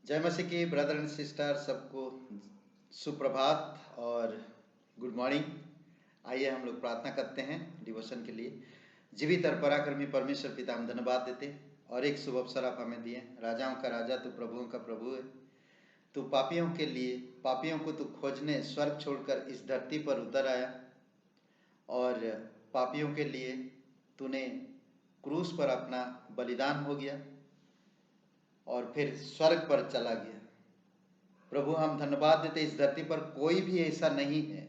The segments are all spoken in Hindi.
जय मसीह की ब्रदर एंड सिस्टर, सबको सुप्रभात और गुड मॉर्निंग। आइए हम लोग प्रार्थना करते हैं डिवोशन के लिए। जीवित और पराक्रमी परमेश्वर पिता, हम धन्यवाद देते हैं और एक शुभ अवसर आप हमें दिए। राजाओं का राजा तू, प्रभुओं का प्रभु है। तू पापियों के लिए, पापियों को तू खोजने स्वर्ग छोड़कर इस धरती पर उतर आया और पापियों के लिए तूने क्रूस पर अपना बलिदान हो गया और फिर स्वर्ग पर चला गया। प्रभु, हम धन्यवाद देते, इस धरती पर कोई भी ऐसा नहीं है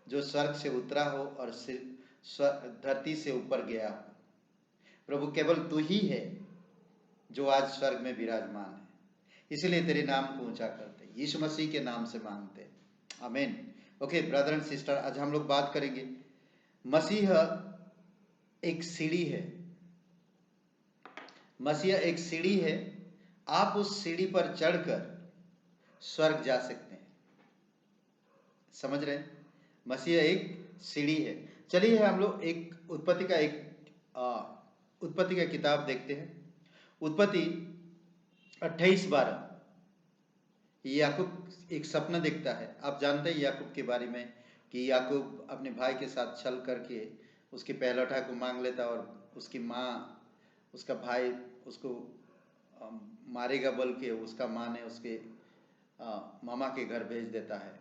जो स्वर्ग से उतरा हो और धरती से ऊपर गया हो। प्रभु, केवल तू ही है जो आज स्वर्ग में विराजमान है। इसलिए तेरे नाम को ऊंचा करते, यीशु मसीह के नाम से मांगते, आमीन। ओके ब्रदर एंड सिस्टर, आज हम लोग बात करेंगे मसीह एक सीढ़ी है। मसीह एक सीढ़ी है। आप उस सीढ़ी पर चढ़कर स्वर्ग जा सकते हैं। समझ रहे हैं? मसीह एक सीढ़ी है। चलिए हम लोग एक उत्पत्ति का किताब देखते हैं। उत्पत्ति 28:12। याकूब एक सपना देखता है। आप जानते हैं याकूब के बारे में कि याकूब अपने भाई के साथ छल करके उसकी पहलौठा को मांग लेता और उसकी माँ, उसका भाई उसको मारेगा बोल के उसका माँ ने उसके मामा के घर भेज देता है।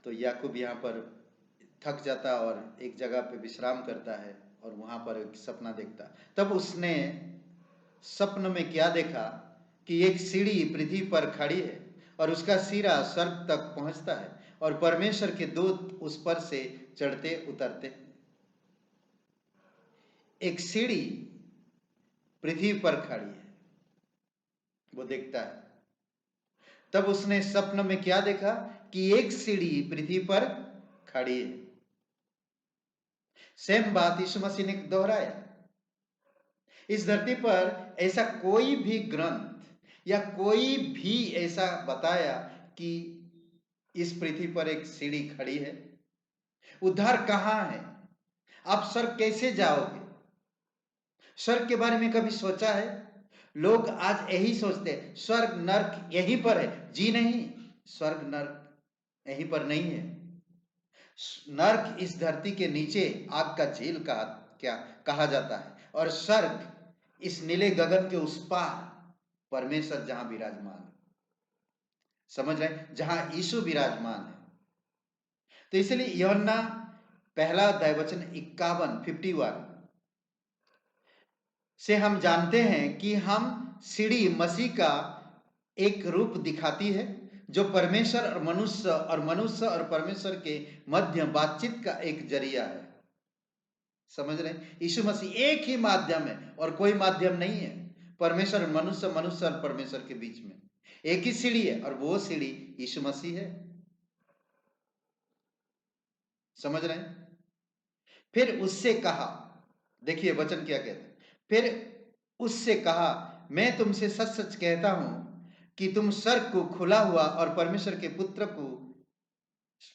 तो याकूब यहाँ पर थक जाता और एक जगह पे विश्राम करता है और वहां पर एक सपना देखता। तब उसने सपन में क्या देखा कि एक सीढ़ी पृथ्वी पर खड़ी है और उसका सिरा स्वर्ग तक पहुंचता है और परमेश्वर के दूत उस पर से चढ़ते उतरते। एक सीढ़ी पृथ्वी पर खड़ी है, वो देखता है। तब उसने सपन में क्या देखा कि एक सीढ़ी पृथ्वी पर खड़ी है। सेम बात यीशु मसीह ने दोहराया। इस धरती पर ऐसा कोई भी ग्रंथ या कोई भी ऐसा बताया कि इस पृथ्वी पर एक सीढ़ी खड़ी है। उद्धार कहां है? आप स्वर्ग कैसे जाओगे? स्वर्ग के बारे में कभी सोचा है? लोग आज यही सोचते हैं स्वर्ग नर्क यहीं पर है। जी नहीं, स्वर्ग नर्क यहीं पर नहीं है। नर्क इस धरती के नीचे आग का झील का क्या कहा जाता है और स्वर्ग इस नीले गगन के उस पार परमेश्वर जहां विराजमान है। समझ रहे हैं? जहां यीशु विराजमान है। तो इसलिए यूहन्ना पहला अध्याय वचन 51 से हम जानते हैं कि हम सीढ़ी मसीह का एक रूप दिखाती है जो परमेश्वर और मनुष्य और परमेश्वर के मध्य बातचीत का एक जरिया है। समझ रहे हैं? यीशु मसीह एक ही माध्यम है और कोई माध्यम नहीं है। परमेश्वर मनुष्य, मनुष्य और परमेश्वर के बीच में एक ही सीढ़ी है और वो सीढ़ी यीशु मसीह है। समझ रहे हैं? फिर उससे कहा, देखिए वचन क्या कहते हैं। फिर उससे कहा, मैं तुमसे सच सच कहता हूं कि तुम स्वर्ग को खुला हुआ और परमेश्वर के पुत्र को,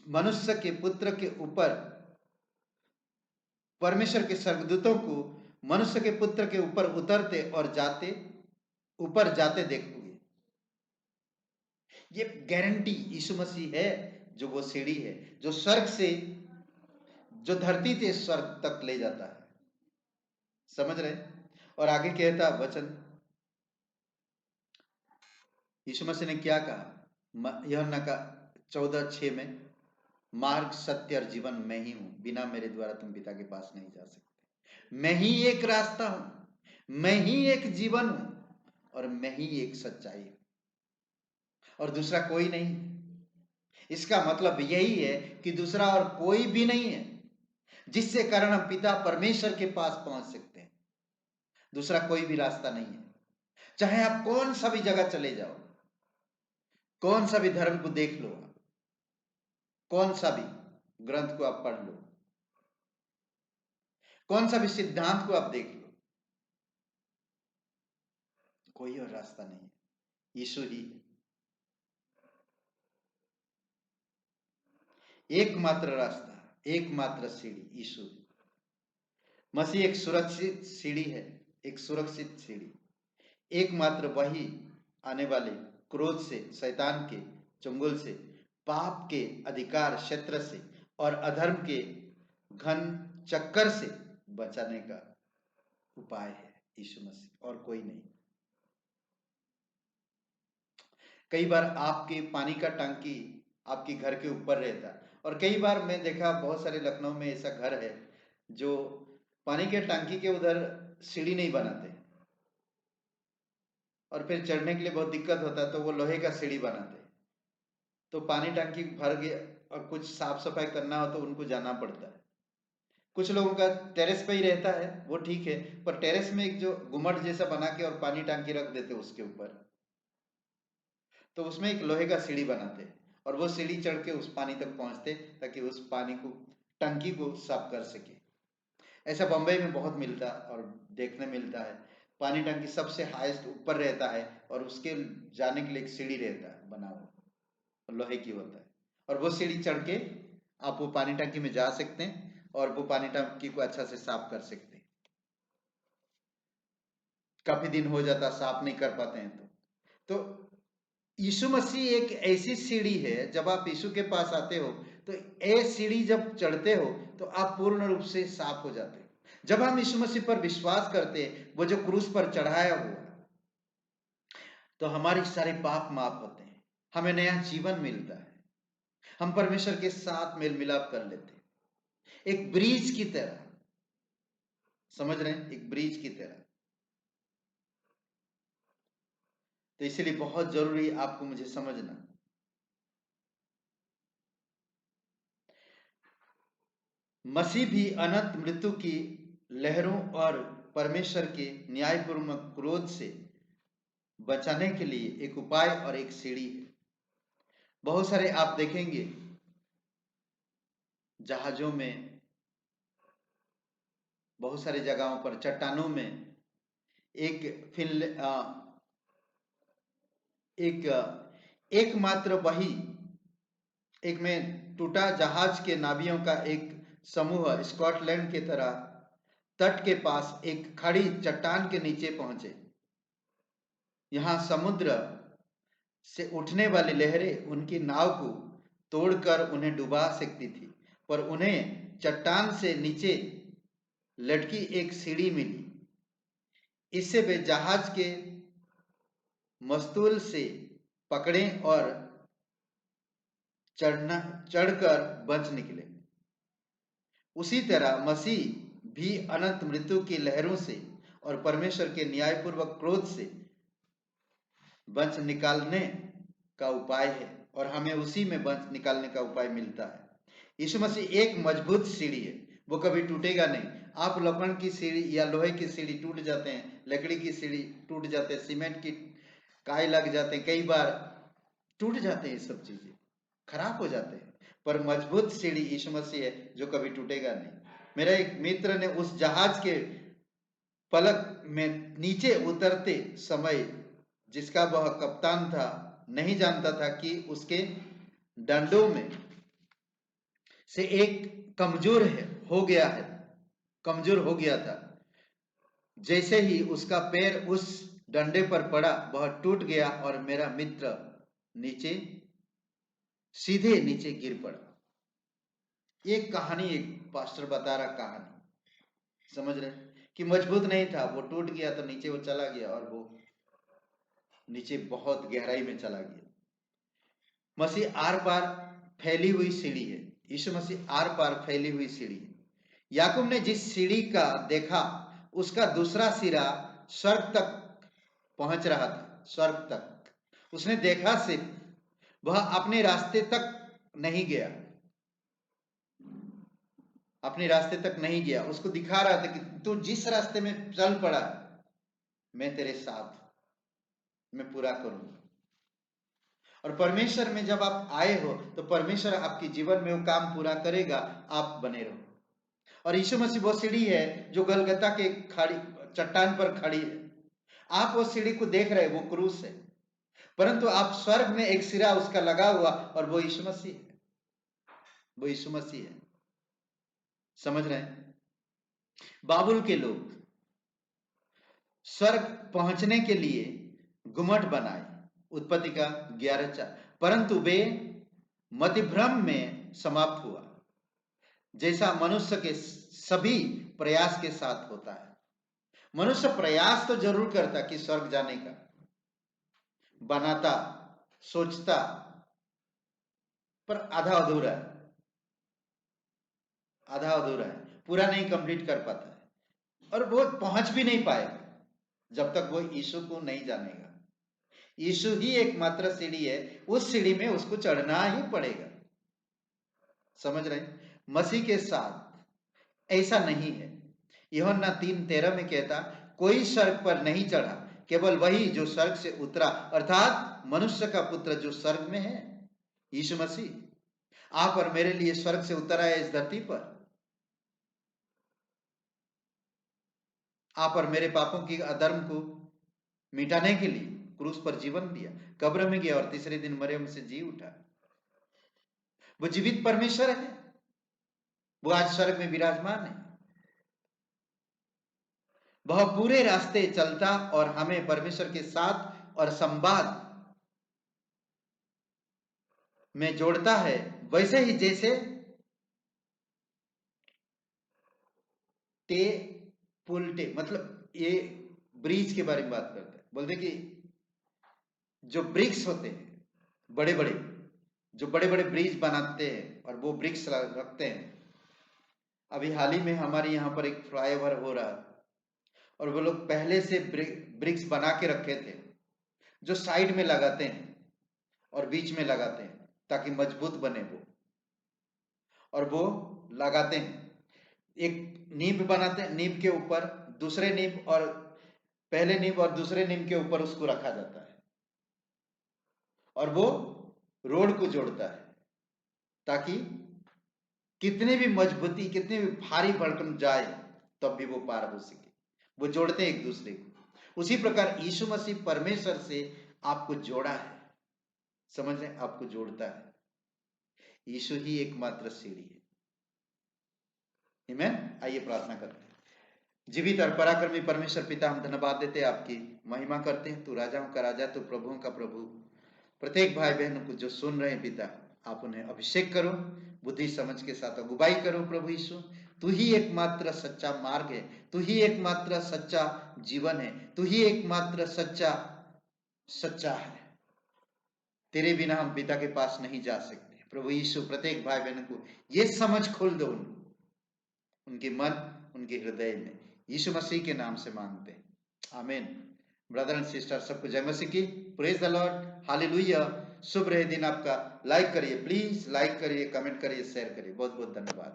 मनुष्य के पुत्र के ऊपर, परमेश्वर के स्वर्गदूतों को मनुष्य के पुत्र के ऊपर उतरते और जाते, ऊपर जाते देखोगे। ये गारंटी यीशु मसीह है, जो वो सीढ़ी है जो स्वर्ग से, जो धरती से स्वर्ग तक ले जाता है। समझ रहे? और आगे कहता वचन, यीशु मसीह ने क्या कहा यूहन्ना का 14:6 में, मार्ग सत्य और जीवन मैं ही हूं, बिना मेरे द्वारा तुम पिता के पास नहीं जा सकते। मैं ही एक रास्ता हूं, मैं ही एक जीवन हूं और मैं ही एक सच्चाई हूं और दूसरा कोई नहीं। इसका मतलब यही है कि दूसरा और कोई भी नहीं है जिससे कारण हम पिता परमेश्वर के पास पहुंच सकते हैं। दूसरा कोई भी रास्ता नहीं है। चाहे आप कौन सा भी जगह चले जाओ, कौन सा भी धर्म को देख लो, कौन सा भी ग्रंथ को आप पढ़ लो, कौन सा भी सिद्धांत को आप देख लो, कोई और रास्ता नहीं है, यीशु ही है। एकमात्र रास्ता, एकमात्र सीढ़ी यीशु है। मसीह एक सुरक्षित सीढ़ी है, एक सुरक्षित सीढ़ी। एकमात्र वही आने वाले क्रोध से, शैतान के चंगुल से, पाप के अधिकार क्षेत्र से और अधर्म के घन चक्कर से बचाने का उपाय है यीशु मसीह, और कोई नहीं। कई बार आपके पानी का टंकी आपके घर के ऊपर रहता है, और कई बार मैं देखा बहुत सारे लखनऊ में ऐसा घर है जो पानी के टंकी के उधर सीढ़ी नहीं बनाते और फिर चढ़ने के लिए बहुत दिक्कत होता है, तो वो लोहे का सीढ़ी बनाते। तो पानी टंकी भर गया और कुछ साफ सफाई करना हो तो उनको जाना पड़ता है। कुछ लोगों का टेरेस पे ही रहता है, वो ठीक है, पर टेरेस में एक जो गुम्मट जैसा बना के और पानी टंकी रख देते उसके ऊपर, तो उसमें एक लोहे का सीढ़ी बनाते और वो सीढ़ी चढ़ के उस पानी तक पहुंचते ताकि उस पानी को, टंकी को साफ कर सके। ऐसा बम्बई में बहुत मिलता और देखने मिलता है। पानी टंकी सबसे हाईएस्ट ऊपर रहता है और उसके जाने के लिए एक सीढ़ी रहता है बना हुआ, लोहे की होता है, और वो सीढ़ी चढ़ के आप वो पानी टंकी में जा सकते हैं और वो पानी टंकी को अच्छा से साफ कर सकते हैं। काफी दिन हो जाता साफ नहीं कर पाते हैं तो यीशु मसीह एक ऐसी सीढ़ी है, जब आप यीशु के पास आते हो तो ये सीढ़ी जब चढ़ते हो तो आप पूर्ण रूप से साफ हो जाते हो। जब हम यीशु मसीह पर विश्वास करते हैं, वो जो क्रूस पर चढ़ाया हुआ, तो हमारे सारे पाप माफ होते हैं, हमें नया जीवन मिलता है, हम परमेश्वर के साथ मेल मिलाप कर लेते हैं, एक ब्रिज की तरह। समझ रहे हैं, एक ब्रिज की तरह। तो इसलिए बहुत जरूरी आपको मुझे समझना, मसीह भी अनंत मृत्यु की लहरों और परमेश्वर के न्यायपूर्वक क्रोध से बचाने के लिए एक उपाय और एक सीढ़ी है। बहुत सारे आप देखेंगे जहाजों में, बहुत सारी जगहों पर, चट्टानों में एकमात्र वही, एक में टूटा जहाज के नावियों का एक समूह स्कॉटलैंड की तरह तट के पास एक खड़ी चट्टान के नीचे पहुंचे। यहां समुद्र से उठने वाली लहरें उनकी नाव को तोड़कर उन्हें डुबा सकती थी, पर उन्हें चट्टान से नीचे लटकी एक सीढ़ी मिली। इससे वे जहाज के मस्तूल से पकड़े और चढ़कर बच निकले। उसी तरह मसीह भी अनंत मृत्यु की लहरों से और परमेश्वर के न्यायपूर्वक क्रोध से बच निकालने का उपाय है, और हमें उसी में बच निकालने का उपाय मिलता है। यीशु मसीह एक मजबूत सीढ़ी है, वो कभी टूटेगा नहीं। आप लकड़ की सीढ़ी या लोहे की सीढ़ी टूट जाते हैं, लकड़ी की सीढ़ी टूट जाते हैं, सीमेंट की काई लग जाते हैं, कई बार टूट जाते हैं, सब चीजें खराब हो जाते हैं, पर मजबूत सीढ़ी यीशु मसीह है जो कभी टूटेगा नहीं। मेरा एक मित्र ने उस जहाज के पलक में नीचे उतरते समय, जिसका वह कप्तान था, नहीं जानता था कि उसके डंडों में से एक कमजोर हो गया था। जैसे ही उसका पैर उस डंडे पर पड़ा, वह टूट गया और मेरा मित्र सीधे नीचे गिर पड़ा। एक कहानी, एक पास्टर बता रहा कहानी, समझ रहे कि मजबूत नहीं था, वो टूट गया तो नीचे वो चला गया और वो नीचे बहुत गहराई में चला गया। मसीह आर पार फैली हुई सीढ़ी है, यीशु मसीह आर पार फैली हुई सीढ़ी है। याकूब ने जिस सीढ़ी का देखा, उसका दूसरा सिरा स्वर्ग तक पहुंच रहा था। स्वर्ग तक उसने देखा, सिर्फ वह अपने रास्ते तक नहीं गया, अपने रास्ते तक नहीं गया। उसको दिखा रहा था कि तू जिस रास्ते में चल पड़ा, मैं तेरे साथ, मैं पूरा करूंगा। और परमेश्वर में जब आप आए हो तो परमेश्वर आपके जीवन में वो काम पूरा करेगा, आप बने रहो। और यीशु मसीह वो सीढ़ी है जो गलगता के खड़ी चट्टान पर खड़ी है। आप वो सीढ़ी को देख रहे, वो क्रूस है, परंतु आप स्वर्ग में एक सिरा उसका लगा हुआ, और वो यीशु मसीह है, वो यीशु मसीह है। समझ रहे हैं? बाबुल के लोग स्वर्ग पहुंचने के लिए गुम्मट बनाए, उत्पत्ति का 11:4। परंतु वे मतिभ्रम में समाप्त हुआ, जैसा मनुष्य के सभी प्रयास के साथ होता है। मनुष्य प्रयास तो जरूर करता कि स्वर्ग जाने का, बनाता, सोचता, पर आधा अधूरा है, आधा अधूरा है, पूरा नहीं कंप्लीट कर पाता है, और वो पहुंच भी नहीं पाएगा जब तक वो यीशु को नहीं जानेगा। यीशु ही एकमात्र सीढ़ी है, उस सीढ़ी में उसको चढ़ना ही पड़ेगा। समझ रहे? मसीह के साथ ऐसा नहीं है। यूहन्ना 3:13 में कहता, कोई स्वर्ग पर नहीं चढ़ा, केवल वही जो स्वर्ग से उतरा, अर्थात मनुष्य का पुत्र जो स्वर्ग में है, यीशु मसीह। आप और मेरे लिए स्वर्ग से उतर आया इस धरती पर। आप और मेरे पापों की अधर्म को मिटाने के लिए क्रूस पर जीवन दिया, कब्र में गया और तीसरे दिन मरियम से जी उठा। वो जीवित परमेश्वर है, वो आज स्वर्ग में विराजमान है। वह पूरे रास्ते चलता और हमें परमेश्वर के साथ और संवाद में जोड़ता है, वैसे ही जैसे टे पुलटे, मतलब ये ब्रिज के बारे में बात करते हैं। बोलते कि जो ब्रिक्स होते हैं, बड़े बड़े, जो बड़े बड़े ब्रिज बनाते हैं और वो ब्रिक्स रखते हैं। अभी हाल ही में हमारे यहाँ पर एक फ्लाईओवर हो रहा है, और वो लोग पहले से ब्रिक्स बना के रखे थे, जो साइड में लगाते हैं और बीच में लगाते हैं ताकि मजबूत बने वो, और वो लगाते हैं। एक नींव बनाते हैं, नींव के ऊपर दूसरे नींव, और पहले नींव और दूसरे नींव के ऊपर उसको रखा जाता है, और वो रोड को जोड़ता है ताकि कितने भी मजबूती, कितने भी भारी भरकम जाए तब भी वो पार हो सके। वो जोड़ते हैं एक दूसरे को। उसी प्रकार यीशु मसीह परमेश्वर से आपको जोड़ा है। समझ रहे? आपको जोड़ता है। यीशु ही एकमात्र सीढ़ी है। आमीन। आइए प्रार्थना करते हैं। जीवित और पराक्रमी परमेश्वर पिता, हम धन्यवाद देते हैं, आपकी महिमा करते हैं। तू राजाओं का राजा, तू प्रभुओं का प्रभु। प्रत्येक भाई बहनों को जो सुन रहे हैं पिता, आप उन्हें अभिषेक करो, बुद्धि समझ के साथ अगुवाई करो। प्रभु यीशु, तू ही एकमात्र सच्चा मार्ग है, तू ही एकमात्र सच्चा जीवन है, तू ही एकमात्र सच्चा है। तेरे बिना हम पिता के पास नहीं जा सकते। प्रभु यीशु, प्रत्येक भाई बहन को ये समझ खोल दो, उनके मन, उनके हृदय में। यीशु मसीह के नाम से मांगते हैं, आमीन। ब्रदर एंड सिस्टर, सबको जय मसीह की। Praise the lord, hallelujah. शुभ रहे दिन आपका। लाइक करिए, प्लीज लाइक करिए, कमेंट करिए, शेयर करिए। बहुत बहुत धन्यवाद।